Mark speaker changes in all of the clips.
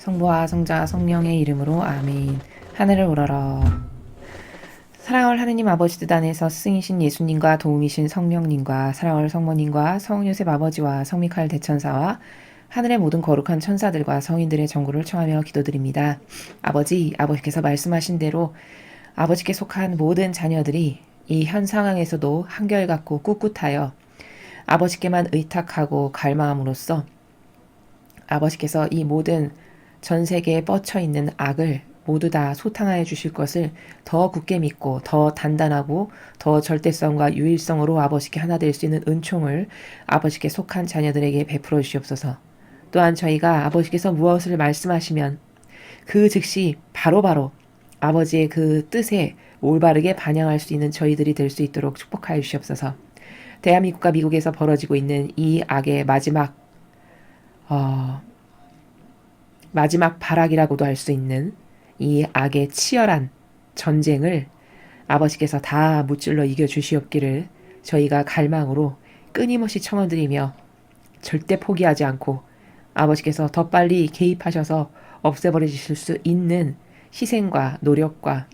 Speaker 1: 성부와 성자 성령의 이름으로 아멘. 하늘을 우러러. 사랑할 하느님 아버지 뜻 안에서 스승이신 예수님과 도움이신 성령님과 사랑할 성모님과 성요셉 아버지와 성미카엘 대천사와 하늘의 모든 거룩한 천사들과 성인들의 정구를 청하며 기도드립니다. 아버지께서 말씀하신 대로 아버지께 속한 모든 자녀들이 이 현 상황에서도 한결같고 꿋꿋하여 아버지께만 의탁하고 갈망함으로써 아버지께서 이 모든 전 세계에 뻗쳐 있는 악을 모두 다 소탕하여 주실 것을 더 굳게 믿고 더 단단하고 더 절대성과 유일성으로 아버지께 하나 될 수 있는 은총을 아버지께 속한 자녀들에게 베풀어 주시옵소서. 또한 저희가 아버지께서 무엇을 말씀하시면 그 즉시 바로바로 아버지의 그 뜻에 올바르게 반영할 수 있는 저희들이 될 수 있도록 축복하여 주시옵소서. 대한민국과 미국에서 벌어지고 있는 이 악의 마지막 발악이라고도 할 수 있는 이 악의 치열한 전쟁을 아버지께서 다 무찔러 이겨주시옵기를 저희가 갈망으로 끊임없이 청원드리며 절대 포기하지 않고 아버지께서 더 빨리 개입하셔서 없애버려 주실 수 있는 희생과 노력과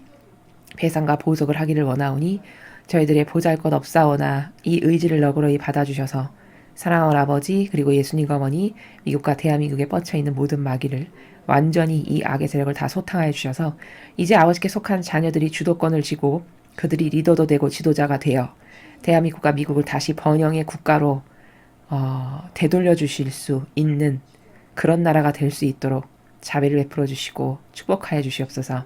Speaker 1: 배상과 보석을 하기를 원하오니 저희들의 보잘것없사오나 이 의지를 너그러이 받아주셔서 사랑하는 아버지 그리고 예수님 어머니 미국과 대한민국에 뻗쳐있는 모든 마귀를 완전히 이 악의 세력을 다 소탕하여 주셔서 이제 아버지께 속한 자녀들이 주도권을 쥐고 그들이 리더도 되고 지도자가 되어 대한민국과 미국을 다시 번영의 국가로 되돌려 주실 수 있는 그런 나라가 될 수 있도록 자비를 베풀어 주시고 축복하여 주시옵소서.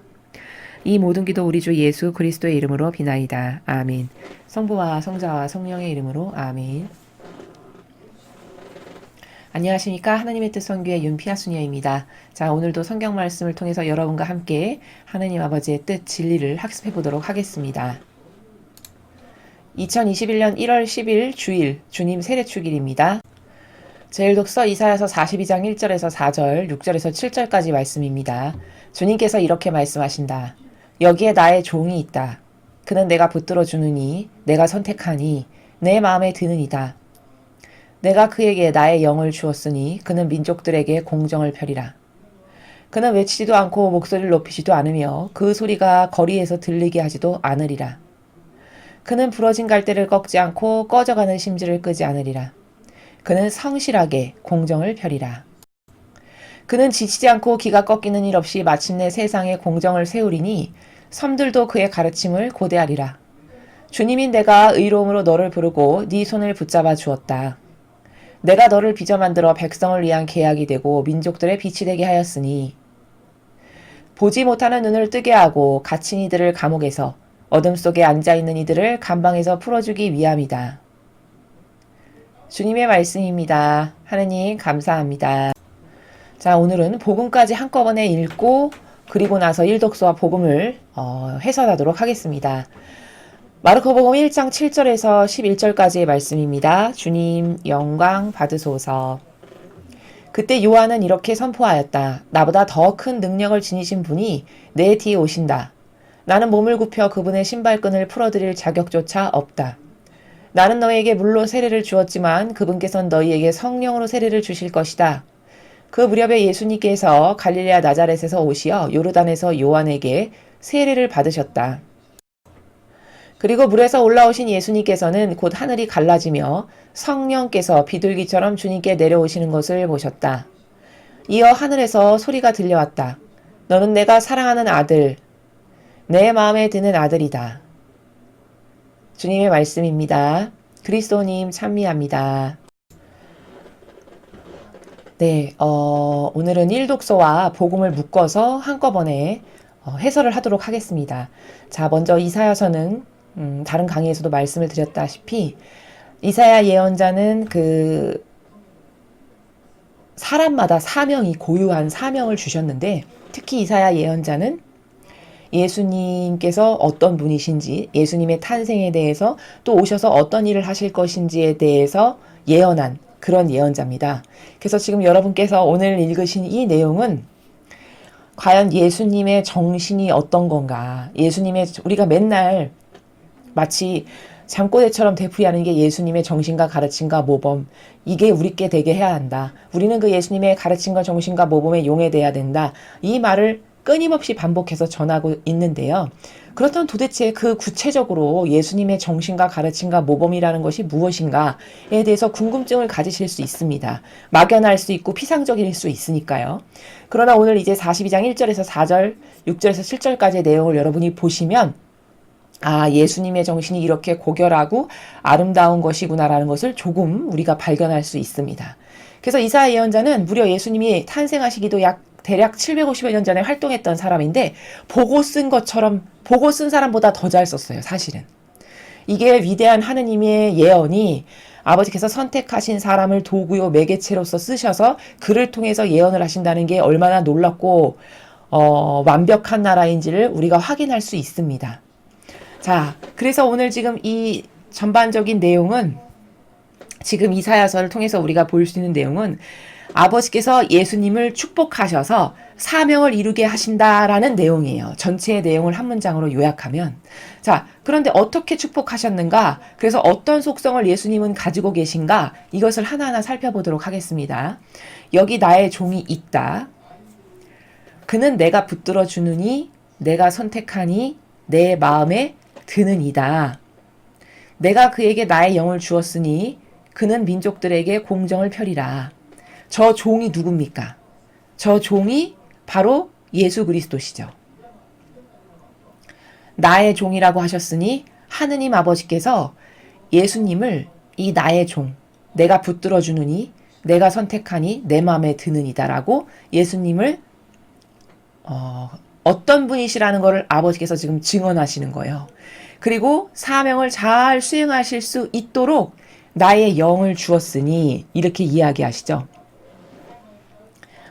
Speaker 1: 이 모든 기도 우리 주 예수 그리스도의 이름으로 비나이다. 아멘. 성부와 성자와 성령의 이름으로 아멘. 안녕하십니까. 하나님의 뜻 선교의 윤피아 수녀입니다. 자, 오늘도 성경 말씀을 통해서 여러분과 함께 하나님 아버지의 뜻 진리를 학습해 보도록 하겠습니다. 2021년 1월 10일 주일 주님 세례축일입니다. 제1독서 이사야서 42장 1절에서 4절, 6절에서 7절까지 말씀입니다. 주님께서 이렇게 말씀하신다. 여기에 나의 종이 있다. 그는 내가 붙들어 주느니 내가 선택하니 내 마음에 드느니다. 내가 그에게 나의 영을 주었으니 그는 민족들에게 공정을 펴리라. 그는 외치지도 않고 목소리를 높이지도 않으며 그 소리가 거리에서 들리게 하지도 않으리라. 그는 부러진 갈대를 꺾지 않고 꺼져가는 심지를 끄지 않으리라. 그는 성실하게 공정을 펴리라. 그는 지치지 않고 기가 꺾이는 일 없이 마침내 세상에 공정을 세우리니 섬들도 그의 가르침을 고대하리라. 주님인 내가 의로움으로 너를 부르고 네 손을 붙잡아 주었다. 내가 너를 빚어 만들어 백성을 위한 계약이 되고 민족들의 빛이 되게 하였으니 보지 못하는 눈을 뜨게 하고 갇힌 이들을 감옥에서 어둠 속에 앉아있는 이들을 감방에서 풀어주기 위함이다. 주님의 말씀입니다. 하느님 감사합니다. 자, 오늘은 복음까지 한꺼번에 읽고 그리고 나서 일독서와 복음을 해설하도록 하겠습니다. 마르코복음 1장 7절에서 11절까지의 말씀입니다. 주님 영광 받으소서. 그때 요한은 이렇게 선포하였다. 나보다 더 큰 능력을 지니신 분이 내 뒤에 오신다. 나는 몸을 굽혀 그분의 신발끈을 풀어드릴 자격조차 없다. 나는 너희에게 물로 세례를 주었지만 그분께서는 너희에게 성령으로 세례를 주실 것이다. 그 무렵에 예수님께서 갈릴레아 나자렛에서 오시어 요르단에서 요한에게 세례를 받으셨다. 그리고 물에서 올라오신 예수님께서는 곧 하늘이 갈라지며 성령께서 비둘기처럼 주님께 내려오시는 것을 보셨다. 이어 하늘에서 소리가 들려왔다. 너는 내가 사랑하는 아들, 내 마음에 드는 아들이다. 주님의 말씀입니다. 그리스도님 찬미합니다. 네, 오늘은 일독서와 복음을 묶어서 한꺼번에 해설을 하도록 하겠습니다. 자, 먼저 이사야서는 다른 강의에서도 말씀을 드렸다시피 이사야 예언자는 그 사람마다 사명이 고유한 사명을 주셨는데 특히 이사야 예언자는 예수님께서 어떤 분이신지 예수님의 탄생에 대해서 또 오셔서 어떤 일을 하실 것인지에 대해서 예언한 그런 예언자입니다. 그래서 지금 여러분께서 오늘 읽으신 이 내용은 과연 예수님의 정신이 어떤 건가? 우리가 맨날 마치 잠꼬대처럼 되풀이하는 게 예수님의 정신과 가르침과 모범. 이게 우리께 되게 해야 한다. 우리는 그 예수님의 가르침과 정신과 모범에 용해돼야 된다. 이 말을 끊임없이 반복해서 전하고 있는데요. 그렇다면 도대체 그 구체적으로 예수님의 정신과 가르침과 모범이라는 것이 무엇인가에 대해서 궁금증을 가지실 수 있습니다. 막연할 수 있고 피상적일 수 있으니까요. 그러나 오늘 이제 42장 1절에서 4절, 6절에서 7절까지의 내용을 여러분이 보시면 아, 예수님의 정신이 이렇게 고결하고 아름다운 것이구나라는 것을 조금 우리가 발견할 수 있습니다. 그래서 이사야 예언자는 무려 예수님이 탄생하시기도 대략 750여 년 전에 활동했던 사람인데 보고 쓴 사람보다 더 잘 썼어요, 사실은. 이게 위대한 하느님의 예언이 아버지께서 선택하신 사람을 도구요 매개체로서 쓰셔서 그를 통해서 예언을 하신다는 게 얼마나 놀랍고 완벽한 나라인지를 우리가 확인할 수 있습니다. 자, 그래서 오늘 지금 이 전반적인 내용은 지금 이사야서를 통해서 우리가 볼 수 있는 내용은 아버지께서 예수님을 축복하셔서 사명을 이루게 하신다라는 내용이에요. 전체의 내용을 한 문장으로 요약하면. 자, 그런데 어떻게 축복하셨는가? 그래서 어떤 속성을 예수님은 가지고 계신가? 이것을 하나하나 살펴보도록 하겠습니다. 여기 나의 종이 있다. 그는 내가 붙들어 주느니 내가 선택하니 내 마음에 드는 이다. 내가 그에게 나의 영을 주었으니 그는 민족들에게 공정을 펴리라. 저 종이 누굽니까? 저 종이 바로 예수 그리스도시죠. 나의 종이라고 하셨으니 하느님 아버지께서 예수님을 이 나의 종, 내가 붙들어 주느니 내가 선택하니 내 마음에 드느니다라고 예수님을 어떤 분이시라는 것을 아버지께서 지금 증언하시는 거예요. 그리고 사명을 잘 수행하실 수 있도록 나의 영을 주었으니 이렇게 이야기하시죠.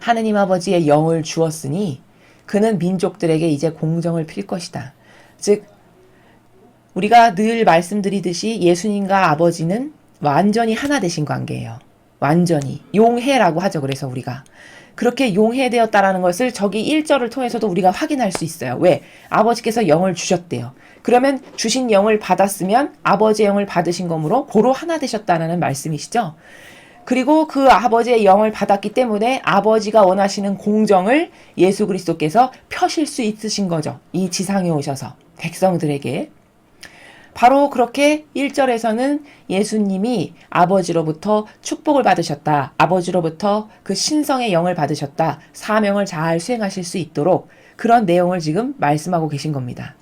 Speaker 1: 하느님 아버지의 영을 주었으니 그는 민족들에게 이제 공정을 필 것이다. 즉 우리가 늘 말씀드리듯이 예수님과 아버지는 완전히 하나 되신 관계예요. 완전히 용해라고 하죠. 그래서 우리가 그렇게 용해되었다라는 것을 저기 1절을 통해서도 우리가 확인할 수 있어요. 왜? 아버지께서 영을 주셨대요. 그러면 주신 영을 받았으면 아버지의 영을 받으신 거므로 고로 하나 되셨다는 말씀이시죠. 그리고 그 아버지의 영을 받았기 때문에 아버지가 원하시는 공정을 예수 그리스도께서 펴실 수 있으신 거죠. 이 지상에 오셔서 백성들에게. 바로 그렇게 1절에서는 예수님이 아버지로부터 축복을 받으셨다. 아버지로부터 그 신성의 영을 받으셨다. 사명을 잘 수행하실 수 있도록 그런 내용을 지금 말씀하고 계신 겁니다.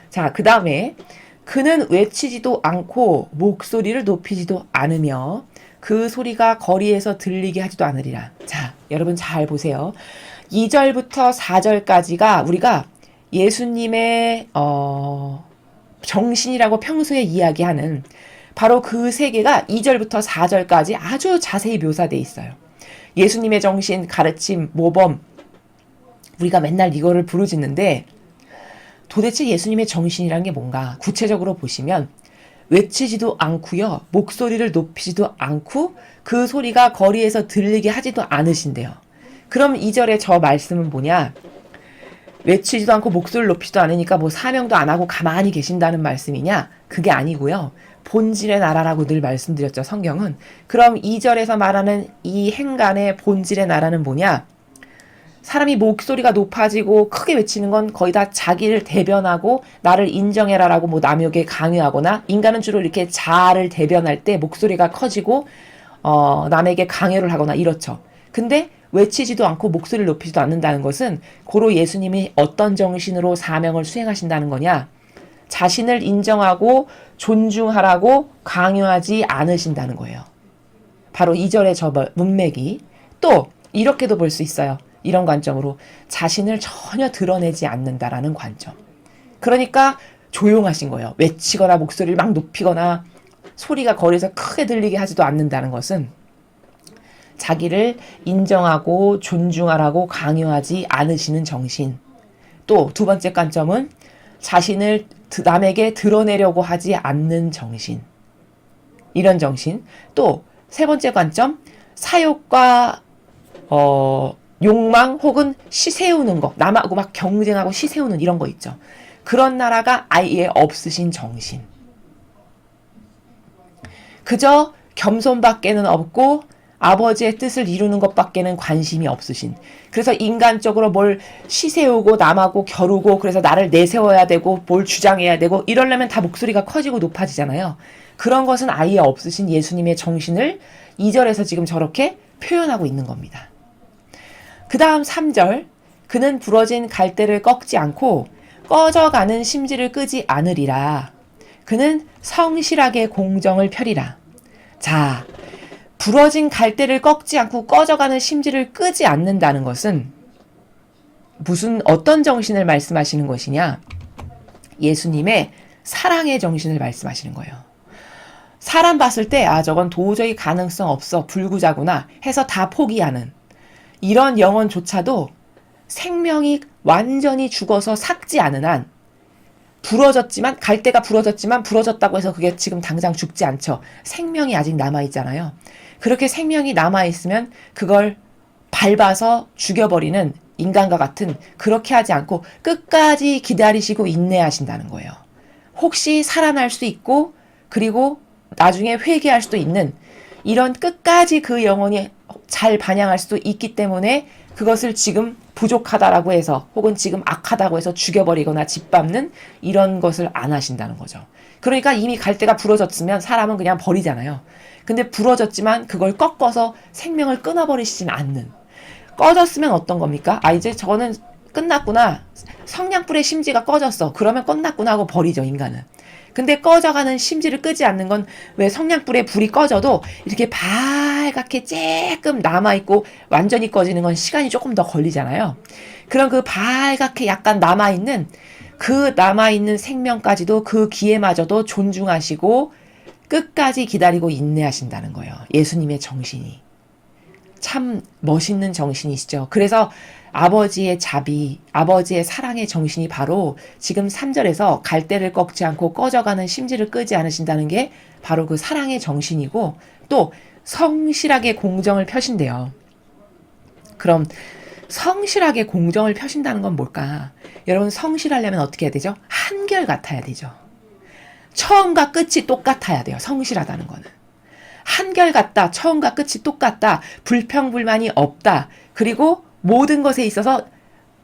Speaker 1: 자, 그 다음에 그는 외치지도 않고 목소리를 높이지도 않으며 그 소리가 거리에서 들리게 하지도 않으리라. 자, 여러분 잘 보세요. 2절부터 4절까지가 우리가 예수님의 정신이라고 평소에 이야기하는 바로 그 세계가 2절부터 4절까지 아주 자세히 묘사되어 있어요. 예수님의 정신, 가르침, 모범 우리가 맨날 이거를 부르짖는데 도대체 예수님의 정신이란 게 뭔가 구체적으로 보시면 외치지도 않고요. 목소리를 높이지도 않고 그 소리가 거리에서 들리게 하지도 않으신대요. 그럼 2절에 저 말씀은 뭐냐? 외치지도 않고 목소리를 높이지도 않으니까 뭐 사명도 안 하고 가만히 계신다는 말씀이냐? 그게 아니고요. 본질의 나라라고 늘 말씀드렸죠. 성경은. 그럼 2절에서 말하는 이 행간의 본질의 나라는 뭐냐? 사람이 목소리가 높아지고 크게 외치는 건 거의 다 자기를 대변하고 나를 인정해라라고 뭐 남에게 강요하거나 인간은 주로 이렇게 자아를 대변할 때 목소리가 커지고 남에게 강요를 하거나 이렇죠. 근데 외치지도 않고 목소리를 높이지도 않는다는 것은 고로 예수님이 어떤 정신으로 사명을 수행하신다는 거냐? 자신을 인정하고 존중하라고 강요하지 않으신다는 거예요. 바로 2절의 저 문맥이 또 이렇게도 볼 수 있어요. 이런 관점으로 자신을 전혀 드러내지 않는다라는 관점. 그러니까 조용하신 거예요. 외치거나 목소리를 막 높이거나 소리가 거리에서 크게 들리게 하지도 않는다는 것은 자기를 인정하고 존중하라고 강요하지 않으시는 정신. 또 두 번째 관점은 자신을 남에게 드러내려고 하지 않는 정신. 이런 정신. 또 세 번째 관점, 사욕과 욕망 혹은 시세우는 거, 남하고 막 경쟁하고 시세우는 이런 거 있죠. 그런 나라가 아예 없으신 정신. 그저 겸손밖에는 없고 아버지의 뜻을 이루는 것밖에는 관심이 없으신. 그래서 인간적으로 뭘 시세우고 남하고 겨루고 그래서 나를 내세워야 되고 뭘 주장해야 되고 이러려면 다 목소리가 커지고 높아지잖아요. 그런 것은 아예 없으신 예수님의 정신을 2절에서 지금 저렇게 표현하고 있는 겁니다. 그 다음 3절, 그는 부러진 갈대를 꺾지 않고 꺼져가는 심지를 끄지 않으리라. 그는 성실하게 공정을 펴리라. 자, 부러진 갈대를 꺾지 않고 꺼져가는 심지를 끄지 않는다는 것은 어떤 정신을 말씀하시는 것이냐? 예수님의 사랑의 정신을 말씀하시는 거예요. 사람 봤을 때 저건 도저히 가능성 없어, 불구자구나 해서 다 포기하는 이런 영혼조차도 생명이 완전히 죽어서 삭지 않은 한 부러졌지만, 갈대가 부러졌지만 부러졌다고 해서 그게 지금 당장 죽지 않죠. 생명이 아직 남아있잖아요. 그렇게 생명이 남아있으면 그걸 밟아서 죽여버리는 인간과 같은, 그렇게 하지 않고 끝까지 기다리시고 인내하신다는 거예요. 혹시 살아날 수 있고 그리고 나중에 회개할 수도 있는 이런 끝까지 그 영혼이 잘 반영할 수도 있기 때문에 그것을 지금 부족하다라고 해서 혹은 지금 악하다고 해서 죽여버리거나 짓밟는 이런 것을 안 하신다는 거죠. 그러니까 이미 갈대가 부러졌으면 사람은 그냥 버리잖아요. 근데 부러졌지만 그걸 꺾어서 생명을 끊어버리시진 않는. 꺼졌으면 어떤 겁니까? 이제 저거는 끝났구나. 성냥불의 심지가 꺼졌어. 그러면 끝났구나 하고 버리죠, 인간은. 근데 꺼져가는 심지를 끄지 않는 건 왜 성냥불에 불이 꺼져도 이렇게 발갛게 조금 남아있고 완전히 꺼지는 건 시간이 조금 더 걸리잖아요. 그럼 그 발갛게 약간 남아있는 그 남아있는 생명까지도 그 기회마저도 존중하시고 끝까지 기다리고 인내하신다는 거예요. 예수님의 정신이. 참 멋있는 정신이시죠. 그래서 아버지의 자비, 아버지의 사랑의 정신이 바로 지금 3절에서 갈대를 꺾지 않고 꺼져가는 심지를 끄지 않으신다는 게 바로 그 사랑의 정신이고 또 성실하게 공정을 펴신대요. 그럼 성실하게 공정을 펴신다는 건 뭘까? 여러분, 성실하려면 어떻게 해야 되죠? 한결같아야 되죠. 처음과 끝이 똑같아야 돼요. 성실하다는 거는. 한결같다, 처음과 끝이 똑같다, 불평불만이 없다, 그리고 모든 것에 있어서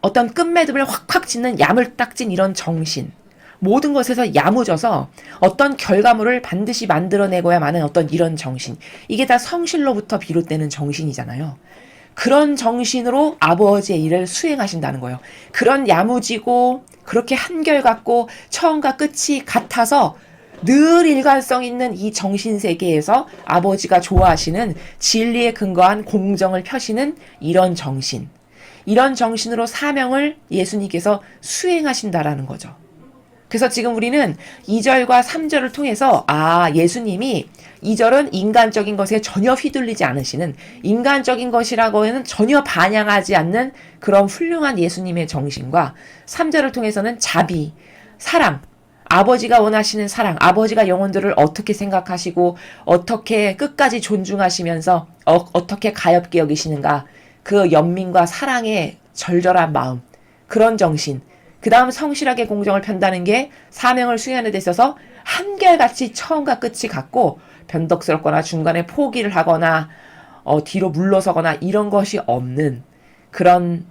Speaker 1: 어떤 끝맺음을 확확 짓는 야물딱진 이런 정신, 모든 것에서 야무져서 어떤 결과물을 반드시 만들어내고야만은 어떤 이런 정신, 이게 다 성실로부터 비롯되는 정신이잖아요. 그런 정신으로 아버지의 일을 수행하신다는 거예요. 그런 야무지고 그렇게 한결같고 처음과 끝이 같아서 늘 일관성 있는 이 정신세계에서 아버지가 좋아하시는 진리에 근거한 공정을 펴시는 이런 정신, 이런 정신으로 사명을 예수님께서 수행하신다라는 거죠. 그래서 지금 우리는 2절과 3절을 통해서 예수님이 2절은 인간적인 것에 전혀 휘둘리지 않으시는, 인간적인 것이라고는 전혀 반영하지 않는 그런 훌륭한 예수님의 정신과 3절을 통해서는 자비, 사랑, 아버지가 원하시는 사랑, 아버지가 영혼들을 어떻게 생각하시고 어떻게 끝까지 존중하시면서 어떻게 가엽게 여기시는가, 그 연민과 사랑의 절절한 마음, 그런 정신, 그 다음 성실하게 공정을 편다는 게 사명을 수행하는 데 있어서 한결같이 처음과 끝이 같고 변덕스럽거나 중간에 포기를 하거나 뒤로 물러서거나 이런 것이 없는 그런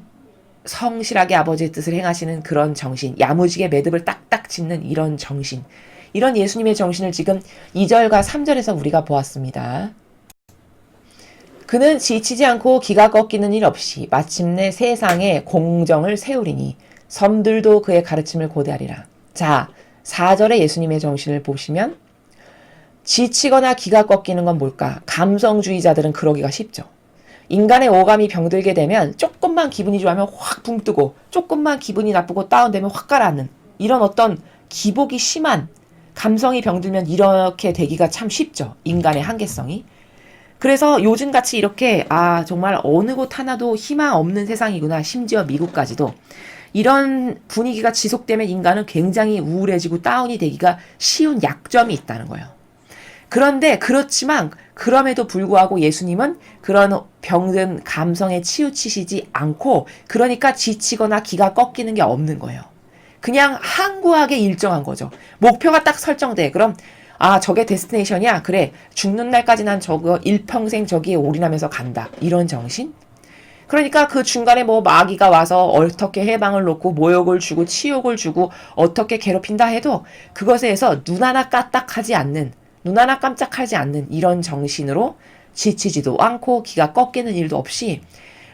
Speaker 1: 성실하게 아버지의 뜻을 행하시는 그런 정신, 야무지게 매듭을 딱딱 짓는 이런 정신, 이런 예수님의 정신을 지금 2절과 3절에서 우리가 보았습니다. 그는 지치지 않고 기가 꺾이는 일 없이 마침내 세상에 공정을 세우리니 섬들도 그의 가르침을 고대하리라. 자, 4절의 예수님의 정신을 보시면 지치거나 기가 꺾이는 건 뭘까? 감성주의자들은 그러기가 쉽죠. 인간의 오감이 병들게 되면 조금만 기분이 좋아하면 확 붕뜨고 조금만 기분이 나쁘고 다운되면 확 가라앉는 이런 어떤 기복이 심한 감성이 병들면 이렇게 되기가 참 쉽죠. 인간의 한계성이. 그래서 요즘같이 이렇게 정말 어느 곳 하나도 희망 없는 세상이구나, 심지어 미국까지도 이런 분위기가 지속되면 인간은 굉장히 우울해지고 다운이 되기가 쉬운 약점이 있다는 거예요. 그런데 그렇지만 그럼에도 불구하고 예수님은 그런 병든 감성에 치우치시지 않고, 그러니까 지치거나 기가 꺾이는 게 없는 거예요. 그냥 항구하게 일정한 거죠. 목표가 딱 설정돼. 그럼 아, 저게 데스티네이션이야? 그래. 죽는 날까지 난 저거 일평생 저기에 올인하면서 간다. 이런 정신? 그러니까 그 중간에 뭐 마귀가 와서 어떻게 해방을 놓고 모욕을 주고 치욕을 주고 어떻게 괴롭힌다 해도 그것에 의해서 눈 하나 까딱하지 않는, 눈 하나 깜짝하지 않는 이런 정신으로 지치지도 않고 기가 꺾이는 일도 없이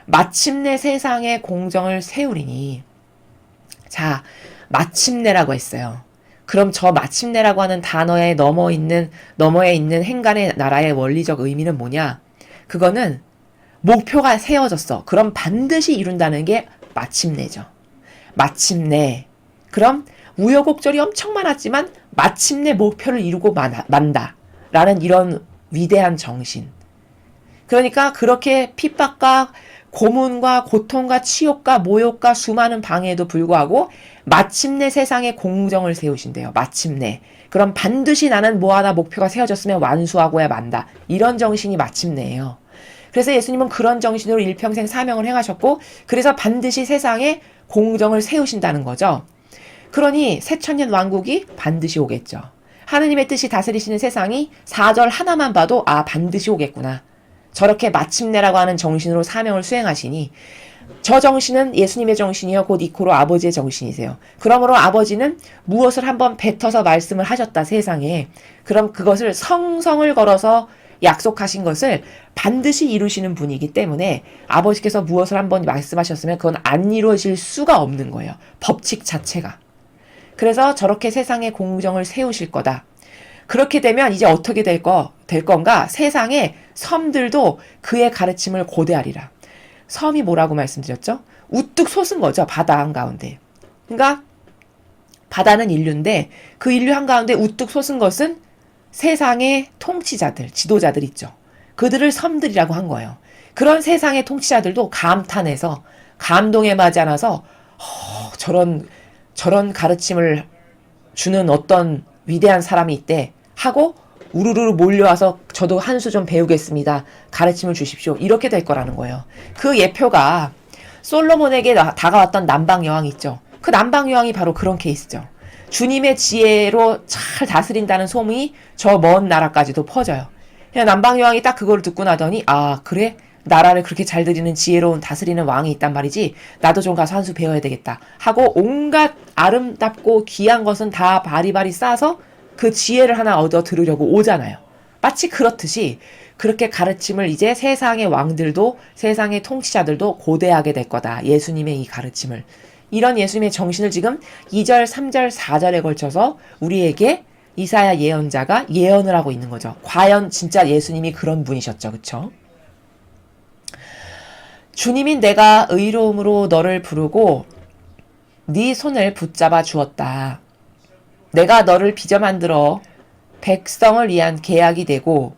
Speaker 1: 마침내 세상의 공정을 세우리니. 자, 마침내라고 했어요. 그럼 저 마침내라고 하는 단어에 너머에 있는 행간의 나라의 원리적 의미는 뭐냐? 그거는 목표가 세워졌어. 그럼 반드시 이룬다는 게 마침내죠. 마침내. 그럼 우여곡절이 엄청 많았지만 마침내 목표를 이루고 만다. 라는 이런 위대한 정신. 그러니까 그렇게 핍박과 고문과 고통과 치욕과 모욕과 수많은 방해에도 불구하고 마침내 세상에 공정을 세우신대요. 마침내. 그럼 반드시 나는 뭐 하나 목표가 세워졌으면 완수하고야 만다. 이런 정신이 마침내예요. 그래서 예수님은 그런 정신으로 일평생 사명을 행하셨고 그래서 반드시 세상에 공정을 세우신다는 거죠. 그러니 새천년 왕국이 반드시 오겠죠. 하느님의 뜻이 다스리시는 세상이 4절 하나만 봐도 아, 반드시 오겠구나. 저렇게 마침내라고 하는 정신으로 사명을 수행하시니 저 정신은 예수님의 정신이요 곧 이코로 아버지의 정신이세요. 그러므로 아버지는 무엇을 한번 뱉어서 말씀을 하셨다 세상에. 그럼 그것을 성성을 걸어서 약속하신 것을 반드시 이루시는 분이기 때문에 아버지께서 무엇을 한번 말씀하셨으면 그건 안 이루어질 수가 없는 거예요. 법칙 자체가. 그래서 저렇게 세상의 공정을 세우실 거다. 그렇게 되면 이제 어떻게 될 건가? 세상의 섬들도 그의 가르침을 고대하리라. 섬이 뭐라고 말씀드렸죠? 우뚝 솟은 거죠. 바다 한가운데. 그러니까 바다는 인류인데 그 인류 한가운데 우뚝 솟은 것은 세상의 통치자들, 지도자들 있죠. 그들을 섬들이라고 한 거예요. 그런 세상의 통치자들도 감탄해서 감동에 맞지 않아서 저런 가르침을 주는 어떤 위대한 사람이 있대 하고 우르르 몰려와서 저도 한 수 좀 배우겠습니다. 가르침을 주십시오. 이렇게 될 거라는 거예요. 그 예표가 솔로몬에게 다가왔던 남방여왕 있죠. 그 남방여왕이 바로 그런 케이스죠. 주님의 지혜로 잘 다스린다는 소문이 저 먼 나라까지도 퍼져요. 그냥 남방여왕이 딱 그걸 듣고 나더니 아, 그래? 나라를 그렇게 잘 들이는 지혜로운 다스리는 왕이 있단 말이지. 나도 좀 가서 한 수 배워야 되겠다. 하고 온갖 아름답고 귀한 것은 다 바리바리 싸서 그 지혜를 하나 얻어 들으려고 오잖아요. 마치 그렇듯이 그렇게 가르침을 이제 세상의 왕들도 세상의 통치자들도 고대하게 될 거다. 예수님의 이 가르침을. 이런 예수님의 정신을 지금 2절, 3절, 4절에 걸쳐서 우리에게 이사야 예언자가 예언을 하고 있는 거죠. 과연 진짜 예수님이 그런 분이셨죠. 그쵸? 주님인 내가 의로움으로 너를 부르고 네 손을 붙잡아 주었다. 내가 너를 빚어 만들어 백성을 위한 계약이 되고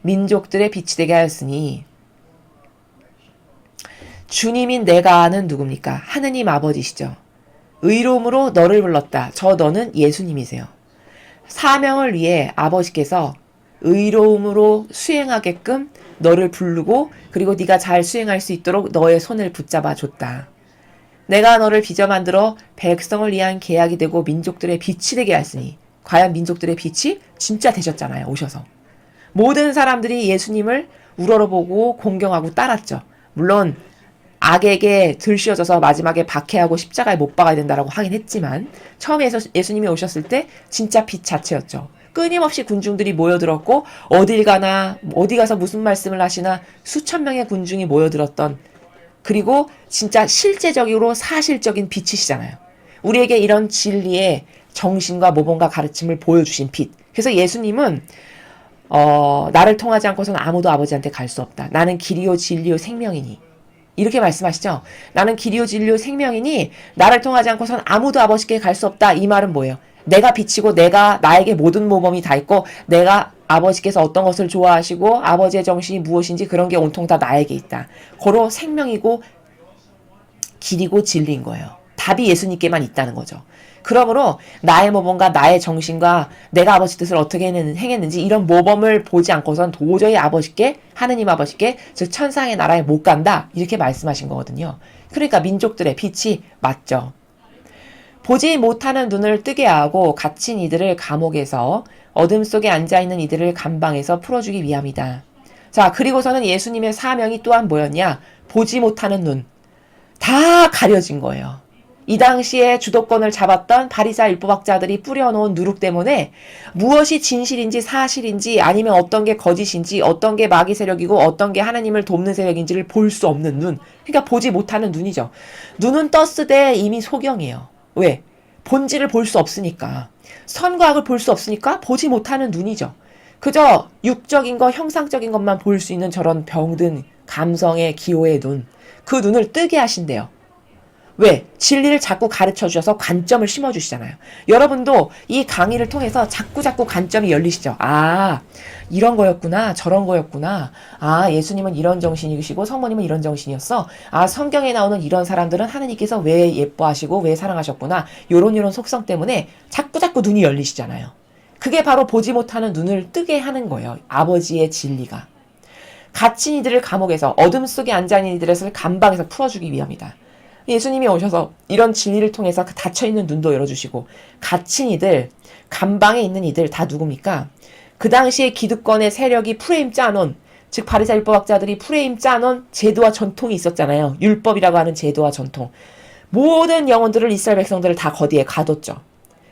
Speaker 1: 민족들의 빛이 되게 하였으니 주님인 내가는 누굽니까? 하느님 아버지시죠. 의로움으로 너를 불렀다. 저 너는 예수님이세요. 사명을 위해 아버지께서 의로움으로 수행하게끔 너를 부르고 그리고 네가 잘 수행할 수 있도록 너의 손을 붙잡아 줬다. 내가 너를 빚어 만들어 백성을 위한 계약이 되고 민족들의 빛이 되게 하였으니 과연 민족들의 빛이 진짜 되셨잖아요. 오셔서. 모든 사람들이 예수님을 우러러보고 공경하고 따랐죠. 물론 악에게 들씌워져서 마지막에 박해하고 십자가에 못 박아야 된다라고 하긴 했지만 처음에 예수님이 오셨을 때 진짜 빛 자체였죠. 끊임없이 군중들이 모여들었고 어딜 가나 어디 가서 무슨 말씀을 하시나 수천 명의 군중이 모여들었던 그리고 진짜 실제적으로 사실적인 빛이시잖아요. 우리에게 이런 진리의 정신과 모범과 가르침을 보여주신 빛. 그래서 예수님은 나를 통하지 않고서는 아무도 아버지한테 갈 수 없다. 나는 길이요 진리요 생명이니. 이렇게 말씀하시죠. 나는 길이요 진리요 생명이니 나를 통하지 않고서는 아무도 아버지께 갈 수 없다. 이 말은 뭐예요? 내가 빛이고 내가 나에게 모든 모범이 다 있고 내가 아버지께서 어떤 것을 좋아하시고 아버지의 정신이 무엇인지 그런 게 온통 다 나에게 있다. 고로 생명이고 길이고 진리인 거예요. 답이 예수님께만 있다는 거죠. 그러므로 나의 모범과 나의 정신과 내가 아버지 뜻을 어떻게 행했는지 이런 모범을 보지 않고선 도저히 아버지께 하느님 아버지께 즉 천상의 나라에 못 간다 이렇게 말씀하신 거거든요. 그러니까 민족들의 빛이 맞죠. 보지 못하는 눈을 뜨게 하고 갇힌 이들을 감옥에서 어둠 속에 앉아있는 이들을 감방에서 풀어주기 위함이다. 자, 그리고서는 예수님의 사명이 또한 뭐였냐? 보지 못하는 눈. 다 가려진 거예요. 이 당시에 주도권을 잡았던 바리사 율법학자들이 뿌려놓은 누룩 때문에 무엇이 진실인지 사실인지 아니면 어떤 게 거짓인지 어떤 게 마귀 세력이고 어떤 게 하나님을 돕는 세력인지를 볼 수 없는 눈. 그러니까 보지 못하는 눈이죠. 눈은 떴으되 이미 소경이에요. 왜? 본질을 볼 수 없으니까. 선과 악을 볼 수 없으니까 보지 못하는 눈이죠. 그저 육적인 것, 형상적인 것만 볼 수 있는 저런 병든 감성의 기호의 눈. 그 눈을 뜨게 하신대요. 왜? 진리를 자꾸 가르쳐 주셔서 관점을 심어 주시잖아요. 여러분도 이 강의를 통해서 자꾸 관점이 열리시죠. 아, 이런 거였구나. 저런 거였구나. 아, 예수님은 이런 정신이시고 성모님은 이런 정신이었어. 아, 성경에 나오는 이런 사람들은 하나님께서 왜 예뻐하시고 왜 사랑하셨구나. 요런 속성 때문에 자꾸 눈이 열리시잖아요. 그게 바로 보지 못하는 눈을 뜨게 하는 거예요. 아버지의 진리가. 갇힌 이들을 감옥에서 어둠 속에 앉아있는 이들을 감방에서 풀어주기 위함이다. 예수님이 오셔서 이런 진리를 통해서 그 닫혀있는 눈도 열어주시고 갇힌 이들, 감방에 있는 이들 다 누굽니까? 그 당시에 기득권의 세력이 프레임 짜놓은, 즉 바리사 율법학자들이 프레임 짜놓은 제도와 전통이 있었잖아요. 율법이라고 하는 제도와 전통. 모든 영혼들을 이스라엘 백성들을 다 거기에 가뒀죠.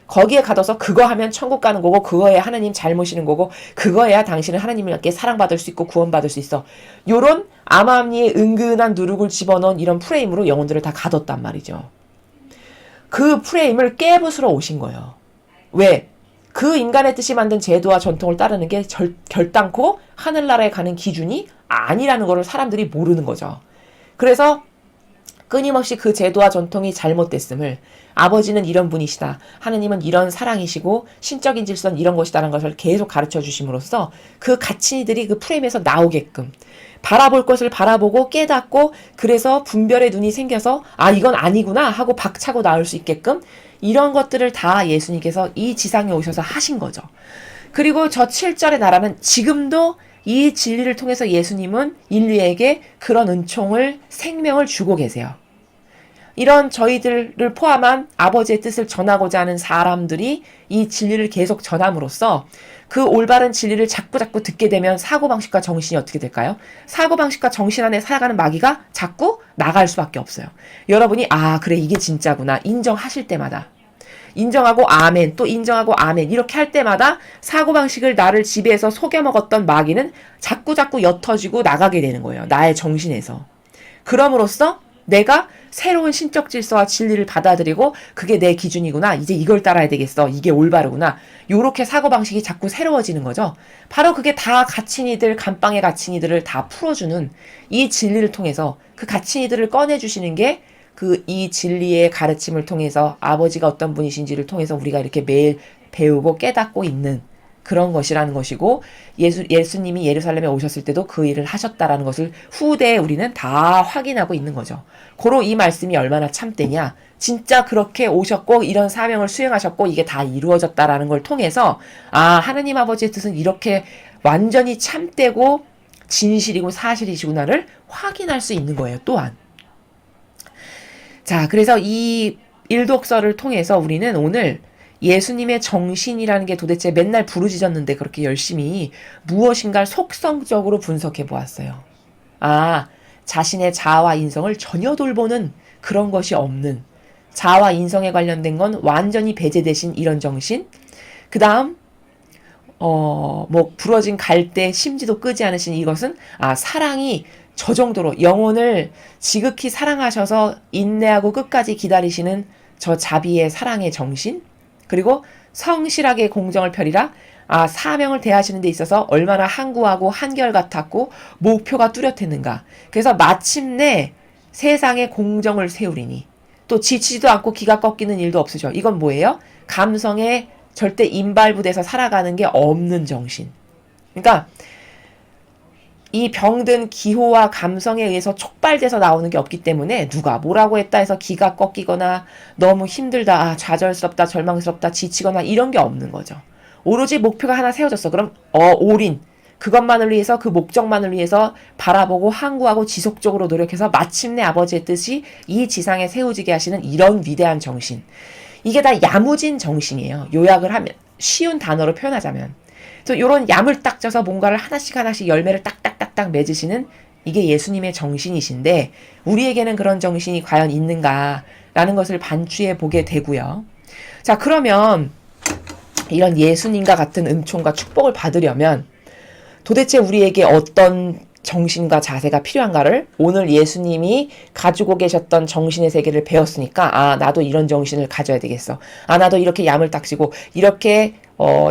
Speaker 1: 거기에 가둬서 그거 하면 천국 가는 거고 그거야 하나님 잘 모시는 거고 그거야 당신은 하나님께 사랑받을 수 있고 구원받을 수 있어. 요런 암암리에 은근한 누룩을 집어넣은 이런 프레임으로 영혼들을 다 가뒀단 말이죠. 그 프레임을 깨부수러 오신 거예요. 왜? 그 인간의 뜻이 만든 제도와 전통을 따르는 게 결단코 하늘나라에 가는 기준이 아니라는 거를 사람들이 모르는 거죠. 그래서 끊임없이 그 제도와 전통이 잘못됐음을 아버지는 이런 분이시다. 하느님은 이런 사랑이시고 신적인 질서는 이런 것이다라는 것을 계속 가르쳐 주심으로써 그 갇힌 이들이 그 프레임에서 나오게끔 바라볼 것을 바라보고 깨닫고 그래서 분별의 눈이 생겨서 아 이건 아니구나 하고 박차고 나올 수 있게끔 이런 것들을 다 예수님께서 이 지상에 오셔서 하신 거죠. 그리고 저 7절의 나라는 지금도 이 진리를 통해서 예수님은 인류에게 그런 은총을 생명을 주고 계세요. 이런 저희들을 포함한 아버지의 뜻을 전하고자 하는 사람들이 이 진리를 계속 전함으로써 그 올바른 진리를 자꾸 듣게 되면 사고방식과 정신이 어떻게 될까요? 사고방식과 정신 안에 살아가는 마귀가 자꾸 나갈 수밖에 없어요. 여러분이 아 그래 이게 진짜구나 인정하실 때마다 인정하고 아멘 또 인정하고 아멘 이렇게 할 때마다 사고방식을 나를 지배해서 속여먹었던 마귀는 자꾸 옅어지고 나가게 되는 거예요. 나의 정신에서. 그럼으로써 내가 새로운 신적 질서와 진리를 받아들이고 그게 내 기준이구나. 이제 이걸 따라야 되겠어. 이게 올바르구나. 요렇게 사고방식이 자꾸 새로워지는 거죠. 바로 그게 다 갇힌 이들, 감방에 갇힌 이들을 다 풀어주는 이 진리를 통해서 그 갇힌 이들을 꺼내주시는 게 이 진리의 가르침을 통해서 아버지가 어떤 분이신지를 통해서 우리가 이렇게 매일 배우고 깨닫고 있는 그런 것이라는 것이고 예수님이 예루살렘에 오셨을 때도 그 일을 하셨다라는 것을 후대에 우리는 다 확인하고 있는 거죠. 고로 이 말씀이 얼마나 참되냐. 진짜 그렇게 오셨고 이런 사명을 수행하셨고 이게 다 이루어졌다라는 걸 통해서 아 하나님 아버지의 뜻은 이렇게 완전히 참되고 진실이고 사실이시구나를 확인할 수 있는 거예요. 또한. 자, 그래서 이 일독서를 통해서 우리는 오늘 예수님의 정신이라는 게 도대체 맨날 부르짖었는데 그렇게 열심히 무엇인가를 속성적으로 분석해 보았어요. 아, 자신의 자아와 인성을 전혀 돌보는 그런 것이 없는 자아와 인성에 관련된 건 완전히 배제되신 이런 정신. 그 다음 부러진 갈대 심지도 끄지 않으신 이것은 사랑이 저 정도로 영혼을 지극히 사랑하셔서 인내하고 끝까지 기다리시는 저 자비의 사랑의 정신. 그리고 성실하게 공정을 펴리라. 사명을 대하시는 데 있어서 얼마나 항구하고 한결같았고 목표가 뚜렷했는가. 그래서 마침내 세상에 공정을 세우리니 또 지치지도 않고 기가 꺾이는 일도 없으셔. 이건 뭐예요? 감성에 절대 임발부돼서 살아가는 게 없는 정신. 그러니까 이 병든 기호와 감성에 의해서 촉발돼서 나오는 게 없기 때문에 누가 뭐라고 했다 해서 기가 꺾이거나 너무 힘들다, 좌절스럽다, 절망스럽다, 지치거나 이런 게 없는 거죠. 오로지 목표가 하나 세워졌어. 그럼 올인. 그것만을 위해서 그 목적만을 위해서 바라보고 항구하고 지속적으로 노력해서 마침내 아버지의 뜻이 이 지상에 세워지게 하시는 이런 위대한 정신. 이게 다 야무진 정신이에요. 요약을 하면. 쉬운 단어로 표현하자면. 그래서 이런 야물딱져서 뭔가를 하나씩 하나씩 열매를 딱딱딱딱 맺으시는 이게 예수님의 정신이신데 우리에게는 그런 정신이 과연 있는가라는 것을 반추해 보게 되고요. 자, 그러면 이런 예수님과 같은 은총과 축복을 받으려면 도대체 우리에게 어떤 정신과 자세가 필요한가를 오늘 예수님이 가지고 계셨던 정신의 세계를 배웠으니까 아, 나도 이런 정신을 가져야 되겠어. 아, 나도 이렇게 야물딱지고 이렇게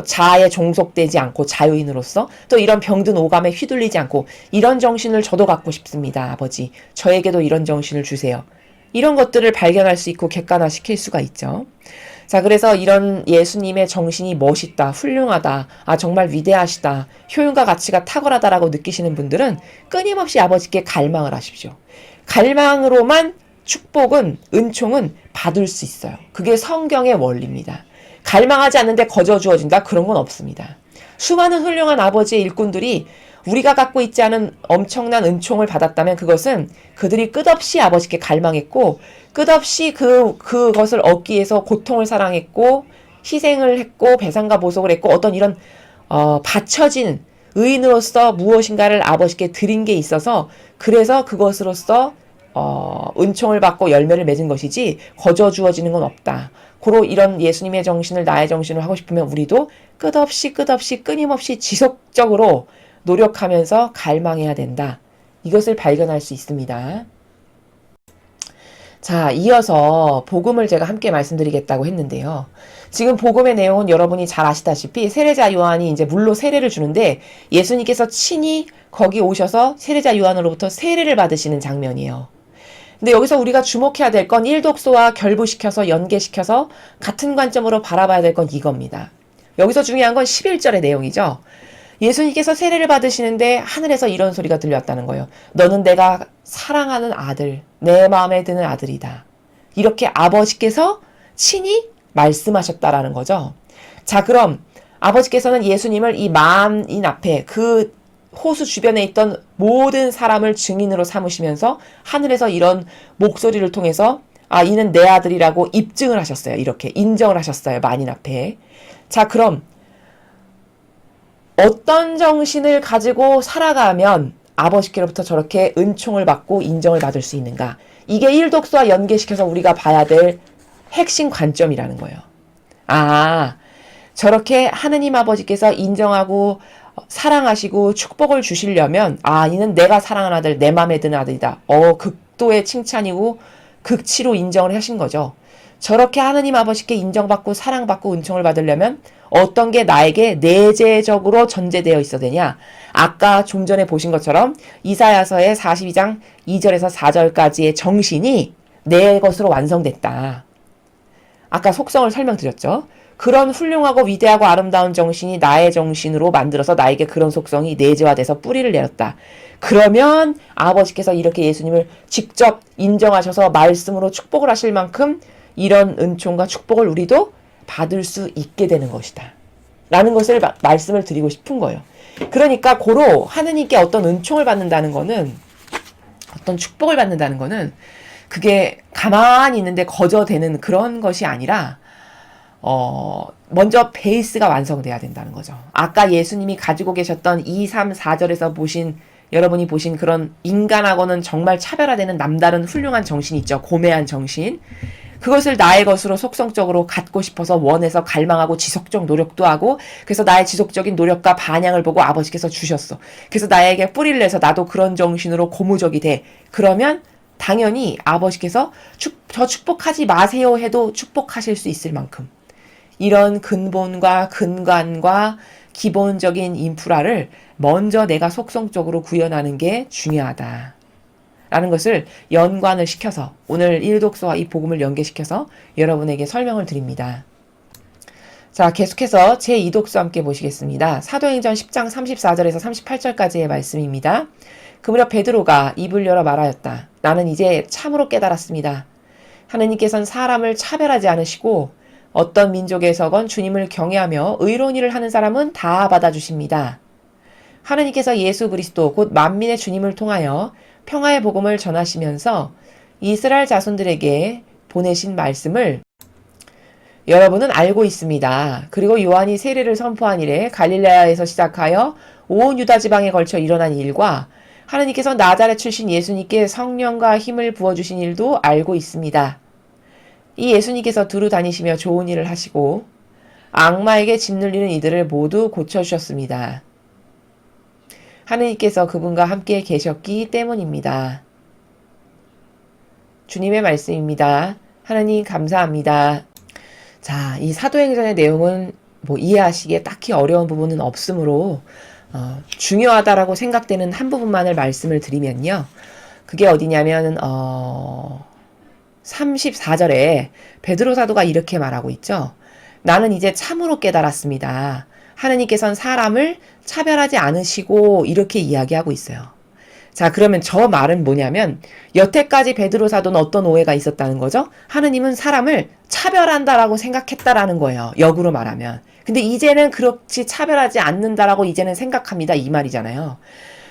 Speaker 1: 자아에 종속되지 않고 자유인으로서 또 이런 병든 오감에 휘둘리지 않고 이런 정신을 저도 갖고 싶습니다. 아버지, 저에게도 이런 정신을 주세요. 이런 것들을 발견할 수 있고 객관화시킬 수가 있죠. 자, 그래서 이런 예수님의 정신이 멋있다, 훌륭하다, 아, 정말 위대하시다, 효용과 가치가 탁월하다라고 느끼시는 분들은 끊임없이 아버지께 갈망을 하십시오. 갈망으로만 축복은, 은총은 받을 수 있어요. 그게 성경의 원리입니다. 갈망하지 않는데 거저 주어진다? 그런 건 없습니다. 수많은 훌륭한 아버지의 일꾼들이 우리가 갖고 있지 않은 엄청난 은총을 받았다면 그것은 그들이 끝없이 아버지께 갈망했고 끝없이 그것을 얻기 위해서 고통을 사랑했고 희생을 했고 배상과 보속을 했고 어떤 이런 바쳐진 의인으로서 무엇인가를 아버지께 드린 게 있어서 그래서 그것으로서 은총을 받고 열매를 맺은 것이지 거저 주어지는 건 없다. 고로 이런 예수님의 정신을 나의 정신으로 하고 싶으면 우리도 끝없이 끊임없이 지속적으로 노력하면서 갈망해야 된다. 이것을 발견할 수 있습니다. 자, 이어서 복음을 제가 함께 말씀드리겠다고 했는데요. 지금 복음의 내용은 여러분이 잘 아시다시피 세례자 요한이 이제 물로 세례를 주는데 예수님께서 친히 거기 오셔서 세례자 요한으로부터 세례를 받으시는 장면이에요. 근데 여기서 우리가 주목해야 될 건 일독소와 결부시켜서 연계시켜서 같은 관점으로 바라봐야 될 건 이겁니다. 여기서 중요한 건 11절의 내용이죠. 예수님께서 세례를 받으시는데 하늘에서 이런 소리가 들렸다는 거예요. 너는 내가 사랑하는 아들, 내 마음에 드는 아들이다. 이렇게 아버지께서 친히 말씀하셨다라는 거죠. 자, 그럼 아버지께서는 예수님을 이 만인 앞에 그 호수 주변에 있던 모든 사람을 증인으로 삼으시면서 하늘에서 이런 목소리를 통해서 아, 이는 내 아들이라고 입증을 하셨어요. 이렇게 인정을 하셨어요. 만인 앞에. 자, 그럼 어떤 정신을 가지고 살아가면 아버지께로부터 저렇게 은총을 받고 인정을 받을 수 있는가? 이게 일독소와 연계시켜서 우리가 봐야 될 핵심 관점이라는 거예요. 아, 저렇게 하느님 아버지께서 인정하고 사랑하시고 축복을 주시려면 아, 이는 내가 사랑하는 아들, 내 마음에 드는 아들이다. 극도의 칭찬이고 극치로 인정을 하신 거죠. 저렇게 하느님 아버지께 인정받고 사랑받고 은총을 받으려면 어떤 게 나에게 내재적으로 전제되어 있어야 되냐? 아까 좀 전에 보신 것처럼 이사야서의 42장 2절에서 4절까지의 정신이 내 것으로 완성됐다. 아까 속성을 설명드렸죠. 그런 훌륭하고 위대하고 아름다운 정신이 나의 정신으로 만들어서 나에게 그런 속성이 내재화돼서 뿌리를 내렸다. 그러면 아버지께서 이렇게 예수님을 직접 인정하셔서 말씀으로 축복을 하실 만큼 이런 은총과 축복을 우리도 받을 수 있게 되는 것이다. 라는 것을 말씀을 드리고 싶은 거예요. 그러니까 고로 하느님께 어떤 은총을 받는다는 거는 어떤 축복을 받는다는 거는 그게 가만히 있는데 거저되는 그런 것이 아니라 먼저 베이스가 완성돼야 된다는 거죠. 아까 예수님이 가지고 계셨던 2, 3, 4절에서 보신 여러분이 보신 그런 인간하고는 정말 차별화되는 남다른 훌륭한 정신 있죠. 고매한 정신. 그것을 나의 것으로 속성적으로 갖고 싶어서 원해서 갈망하고 지속적 노력도 하고 그래서 나의 지속적인 노력과 반향을 보고 아버지께서 주셨어. 그래서 나에게 뿌리를 내서 나도 그런 정신으로 고무적이 돼. 그러면 당연히 아버지께서 저 축복하지 마세요 해도 축복하실 수 있을 만큼 이런 근본과 근간과 기본적인 인프라를 먼저 내가 속성적으로 구현하는 게 중요하다. 라는 것을 연관을 시켜서 오늘 일독서와 이 복음을 연계시켜서 여러분에게 설명을 드립니다. 자, 계속해서 제2독서 함께 보시겠습니다. 사도행전 10장 34절에서 38절까지의 말씀입니다. 그 무렵 베드로가 입을 열어 말하였다. 나는 이제 참으로 깨달았습니다. 하느님께서는 사람을 차별하지 않으시고 어떤 민족에서건 주님을 경외하며 의로운 일을 하는 사람은 다 받아주십니다. 하느님께서 예수 그리스도 곧 만민의 주님을 통하여 평화의 복음을 전하시면서 이스라엘 자손들에게 보내신 말씀을 여러분은 알고 있습니다. 그리고 요한이 세례를 선포한 이래 갈릴레아에서 시작하여 온 유다 지방에 걸쳐 일어난 일과 하느님께서 나자렛 출신 예수님께 성령과 힘을 부어주신 일도 알고 있습니다. 이 예수님께서 두루 다니시며 좋은 일을 하시고 악마에게 짓눌리는 이들을 모두 고쳐주셨습니다. 하느님께서 그분과 함께 계셨기 때문입니다. 주님의 말씀입니다. 하느님 감사합니다. 자, 이 사도행전의 내용은 뭐 이해하시기에 딱히 어려운 부분은 없으므로 중요하다라고 생각되는 한 부분만을 말씀을 드리면요. 그게 어디냐면 34절에 베드로 사도가 이렇게 말하고 있죠. 나는 이제 참으로 깨달았습니다. 하느님께서는 사람을 차별하지 않으시고 이렇게 이야기하고 있어요. 자, 그러면 저 말은 뭐냐면 여태까지 베드로 사도는 어떤 오해가 있었다는 거죠? 하느님은 사람을 차별한다라고 생각했다라는 거예요. 역으로 말하면. 근데 이제는 그렇지 차별하지 않는다라고 이제는 생각합니다. 이 말이잖아요.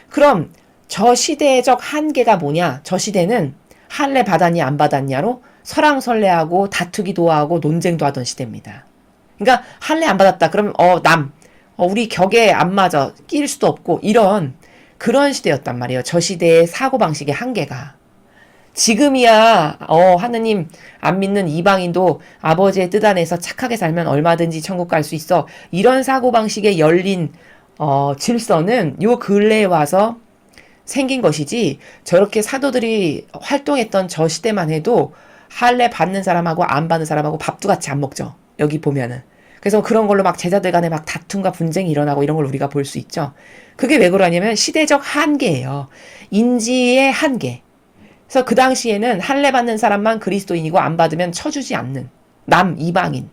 Speaker 1: 그럼 저 시대적 한계가 뭐냐? 저 시대는 할례 받았냐 안 받았냐로 설왕설래하고 다투기도 하고 논쟁도 하던 시대입니다. 그러니까 할례 안 받았다. 그러면 우리 격에 안 맞아. 끼일 수도 없고 이런 그런 시대였단 말이에요. 저 시대의 사고방식의 한계가. 지금이야 하느님 안 믿는 이방인도 아버지의 뜻 안에서 착하게 살면 얼마든지 천국 갈 수 있어. 이런 사고방식의 열린 질서는 요 근래에 와서 생긴 것이지 저렇게 사도들이 활동했던 저 시대만 해도 할례 받는 사람하고 안 받는 사람하고 밥도 같이 안 먹죠. 여기 보면은. 그래서 그런 걸로 막 제자들 간에 막 다툼과 분쟁이 일어나고 이런 걸 우리가 볼 수 있죠. 그게 왜 그러냐면 시대적 한계예요. 인지의 한계. 그래서 그 당시에는 할례 받는 사람만 그리스도인이고 안 받으면 쳐주지 않는 이방인.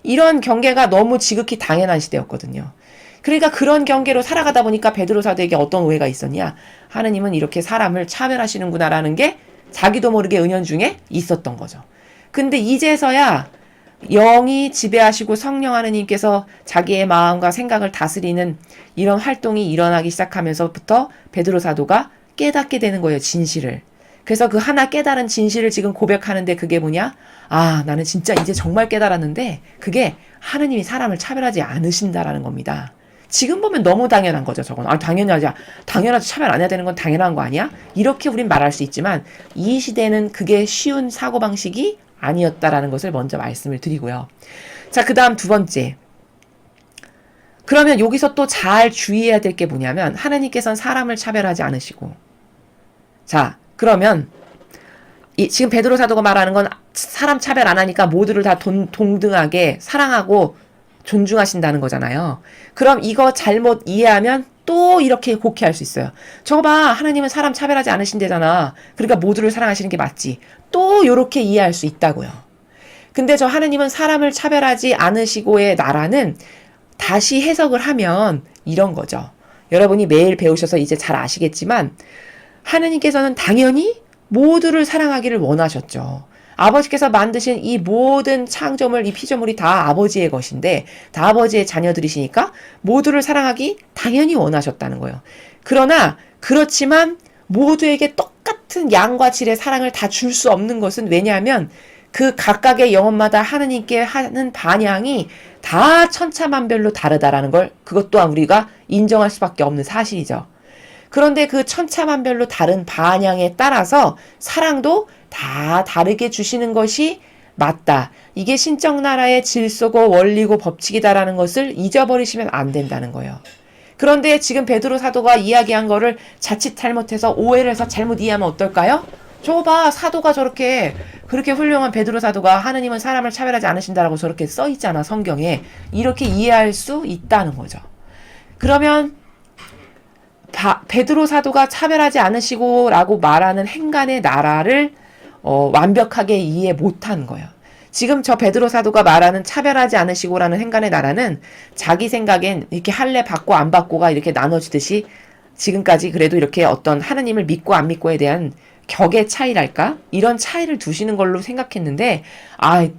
Speaker 1: 이런 경계가 너무 지극히 당연한 시대였거든요. 그러니까 그런 경계로 살아가다 보니까 베드로 사도에게 어떤 오해가 있었냐. 하느님은 이렇게 사람을 차별하시는구나라는 게 자기도 모르게 은연중에 있었던 거죠. 근데 이제서야 영이 지배하시고 성령 하느님께서 자기의 마음과 생각을 다스리는 이런 활동이 일어나기 시작하면서부터 베드로 사도가 깨닫게 되는 거예요. 진실을. 그래서 그 하나 깨달은 진실을 지금 고백하는데 그게 뭐냐? 나는 진짜 이제 정말 깨달았는데 그게 하느님이 사람을 차별하지 않으신다라는 겁니다. 지금 보면 너무 당연한 거죠, 저건. 당연하지 차별 안 해야 되는 건 당연한 거 아니야? 이렇게 우린 말할 수 있지만 이 시대는 그게 쉬운 사고방식이 아니었다라는 것을 먼저 말씀을 드리고요. 자, 그 다음 두 번째. 그러면 여기서 또 잘 주의해야 될 게 뭐냐면 하나님께서는 사람을 차별하지 않으시고 자, 그러면 지금 베드로 사도가 말하는 건 사람 차별 안 하니까 모두를 다 동등하게 사랑하고 존중하신다는 거잖아요. 그럼 이거 잘못 이해하면 또 이렇게 곡해할 수 있어요. 저거 봐, 하나님은 사람 차별하지 않으신대잖아. 그러니까 모두를 사랑하시는 게 맞지. 또 이렇게 이해할 수 있다고요. 근데 저 하나님은 사람을 차별하지 않으시고의 나라는 다시 해석을 하면 이런 거죠. 여러분이 매일 배우셔서 이제 잘 아시겠지만 하나님께서는 당연히 모두를 사랑하기를 원하셨죠. 아버지께서 만드신 이 모든 창조물, 이 피조물이 다 아버지의 것인데 다 아버지의 자녀들이시니까 모두를 사랑하기 당연히 원하셨다는 거예요. 그러나 그렇지만 모두에게 똑같은 양과 질의 사랑을 다 줄 수 없는 것은 왜냐하면 그 각각의 영혼마다 하느님께 하는 반향이 다 천차만별로 다르다라는 걸 그것 또한 우리가 인정할 수밖에 없는 사실이죠. 그런데 그 천차만별로 다른 반향에 따라서 사랑도 다 다르게 주시는 것이 맞다. 이게 신적 나라의 질서고 원리고 법칙이다라는 것을 잊어버리시면 안 된다는 거예요. 그런데 지금 베드로 사도가 이야기한 거를 자칫 잘못해서 오해를 해서 잘못 이해하면 어떨까요? 저거 봐, 사도가 그렇게 훌륭한 베드로 사도가 하느님은 사람을 차별하지 않으신다라고 저렇게 써 있잖아, 성경에. 이렇게 이해할 수 있다는 거죠. 그러면 베드로 사도가 차별하지 않으시고 라고 말하는 행간의 나라를 완벽하게 이해 못한 거예요. 지금 저 베드로 사도가 말하는 차별하지 않으시고라는 행간의 나라는 자기 생각엔 이렇게 할례 받고 안 받고가 이렇게 나눠지듯이 지금까지 그래도 이렇게 어떤 하느님을 믿고 안 믿고에 대한 격의 차이랄까? 이런 차이를 두시는 걸로 생각했는데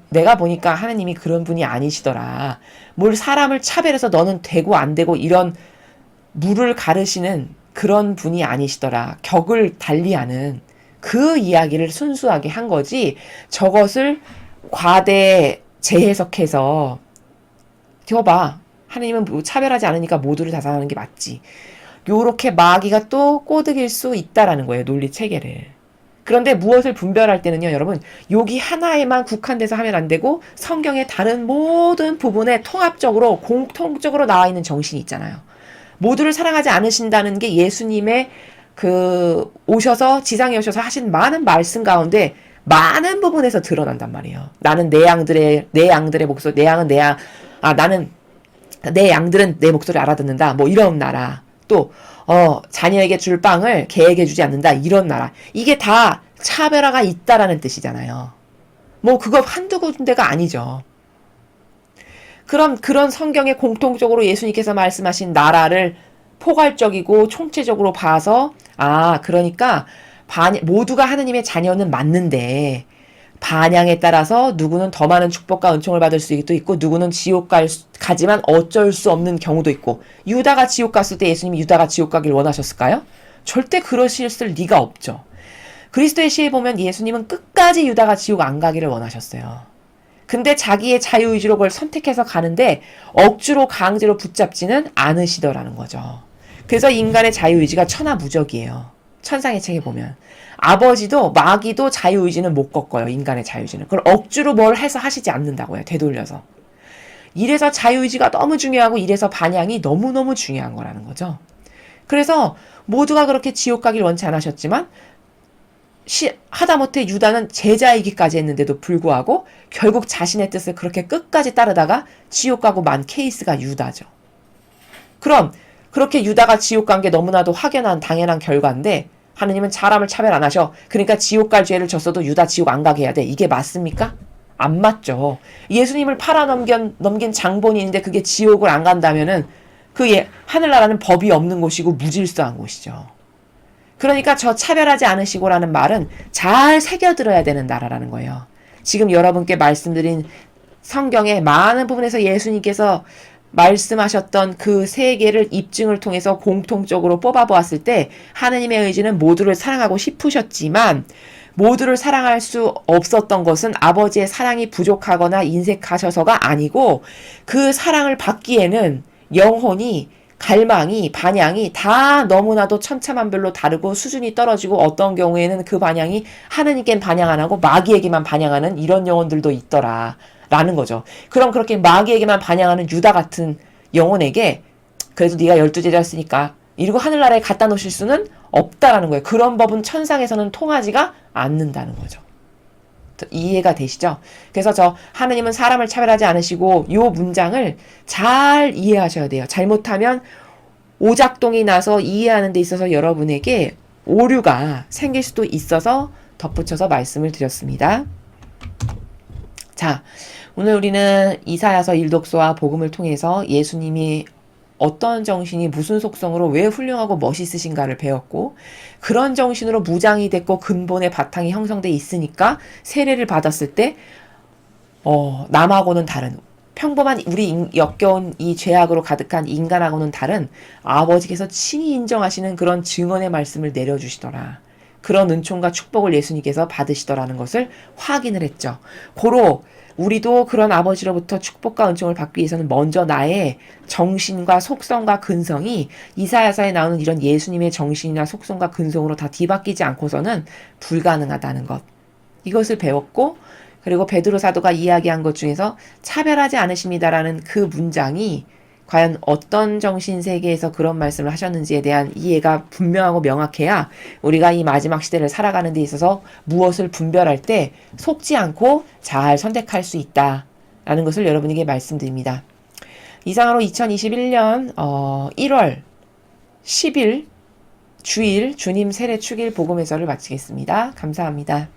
Speaker 1: 내가 보니까 하느님이 그런 분이 아니시더라. 뭘 사람을 차별해서 너는 되고 안 되고 이런 물을 가르시는 그런 분이 아니시더라. 격을 달리하는 그 이야기를 순수하게 한 거지 저것을 과대 재해석해서 봐. 하나님은 차별하지 않으니까 모두를 다 사랑하는 게 맞지. 요렇게 마귀가 또 꼬드길 수 있다라는 거예요. 논리 체계를. 그런데 무엇을 분별할 때는요, 여러분, 여기 하나에만 국한돼서 하면 안 되고 성경의 다른 모든 부분에 통합적으로 공통적으로 나와 있는 정신이 있잖아요. 모두를 사랑하지 않으신다는 게 예수님의 오셔서 지상에 오셔서 하신 많은 말씀 가운데 많은 부분에서 드러난단 말이에요. 나는 내 양들의 목소리, 나는 내 양들은 내 목소리를 알아듣는다. 뭐 이런 나라. 또 자녀에게 줄 빵을 개에게 주지 않는다. 이런 나라. 이게 다 차별화가 있다라는 뜻이잖아요. 뭐 그거 한두 군데가 아니죠. 그런 성경에 공통적으로 예수님께서 말씀하신 나라를 포괄적이고 총체적으로 봐서 그러니까 모두가 하느님의 자녀는 맞는데 반향에 따라서 누구는 더 많은 축복과 은총을 받을 수도 있고 누구는 지옥 가지만 어쩔 수 없는 경우도 있고 유다가 지옥 갔을 때 예수님이 유다가 지옥 가길 원하셨을까요? 절대 그러실 리가 없죠. 그리스도의 시에 보면 예수님은 끝까지 유다가 지옥 안 가기를 원하셨어요. 근데 자기의 자유의지로 그걸 선택해서 가는데 억지로 강제로 붙잡지는 않으시더라는 거죠. 그래서 인간의 자유의지가 천하무적이에요. 천상의 책에 보면. 아버지도 마귀도 자유의지는 못 꺾어요. 인간의 자유의지는. 그걸 억지로 뭘 해서 하시지 않는다고요. 되돌려서. 이래서 자유의지가 너무 중요하고 이래서 반향이 너무너무 중요한 거라는 거죠. 그래서 모두가 그렇게 지옥 가길 원치 않으셨지만 하다못해 유다는 제자이기까지 했는데도 불구하고 결국 자신의 뜻을 그렇게 끝까지 따르다가 지옥 가고 만 케이스가 유다죠. 그럼 그렇게 유다가 지옥 간 게 너무나도 확연한 당연한 결과인데 하느님은 사람을 차별 안 하셔. 그러니까 지옥 갈 죄를 졌어도 유다 지옥 안 가게 해야 돼. 이게 맞습니까? 안 맞죠. 예수님을 팔아넘긴 장본인인데 그게 지옥을 안 간다면은 하늘나라는 법이 없는 곳이고 무질서한 곳이죠. 그러니까 저 차별하지 않으시고라는 말은 잘 새겨들어야 되는 나라라는 거예요. 지금 여러분께 말씀드린 성경의 많은 부분에서 예수님께서 말씀하셨던 그 세 개를 입증을 통해서 공통적으로 뽑아보았을 때 하느님의 의지는 모두를 사랑하고 싶으셨지만 모두를 사랑할 수 없었던 것은 아버지의 사랑이 부족하거나 인색하셔서가 아니고 그 사랑을 받기에는 영혼이 갈망이, 반향이 다 너무나도 천차만별로 다르고 수준이 떨어지고 어떤 경우에는 그 반향이 하느님께는 반향 안 하고 마귀에게만 반향하는 이런 영혼들도 있더라. 라는 거죠. 그럼 그렇게 마귀에게만 반향하는 유다 같은 영혼에게 그래도 네가 12제자였으니까 이러고 하늘나라에 갖다 놓으실 수는 없다라는 거예요. 그런 법은 천상에서는 통하지가 않는다는 거죠. 이해가 되시죠? 그래서 하느님은 사람을 차별하지 않으시고 요 문장을 잘 이해하셔야 돼요. 잘못하면 오작동이 나서 이해하는 데 있어서 여러분에게 오류가 생길 수도 있어서 덧붙여서 말씀을 드렸습니다. 자, 오늘 우리는 이사야서 1독서와 복음을 통해서 예수님이 어떤 정신이 무슨 속성으로 왜 훌륭하고 멋있으신가를 배웠고 그런 정신으로 무장이 됐고 근본의 바탕이 형성돼 있으니까 세례를 받았을 때 남하고는 다른 평범한 우리 역겨운 이 죄악으로 가득한 인간하고는 다른 아버지께서 친히 인정하시는 그런 증언의 말씀을 내려주시더라. 그런 은총과 축복을 예수님께서 받으시더라는 것을 확인을 했죠. 고로 우리도 그런 아버지로부터 축복과 은총을 받기 위해서는 먼저 나의 정신과 속성과 근성이 이사야서에 나오는 이런 예수님의 정신이나 속성과 근성으로 다 뒤바뀌지 않고서는 불가능하다는 것. 이것을 배웠고 그리고 베드로 사도가 이야기한 것 중에서 차별하지 않으십니다라는 그 문장이 과연 어떤 정신세계에서 그런 말씀을 하셨는지에 대한 이해가 분명하고 명확해야 우리가 이 마지막 시대를 살아가는 데 있어서 무엇을 분별할 때 속지 않고 잘 선택할 수 있다라는 것을 여러분에게 말씀드립니다. 이상으로 2021년 1월 10일 주일 주님 세례 축일 복음 해설을 마치겠습니다. 감사합니다.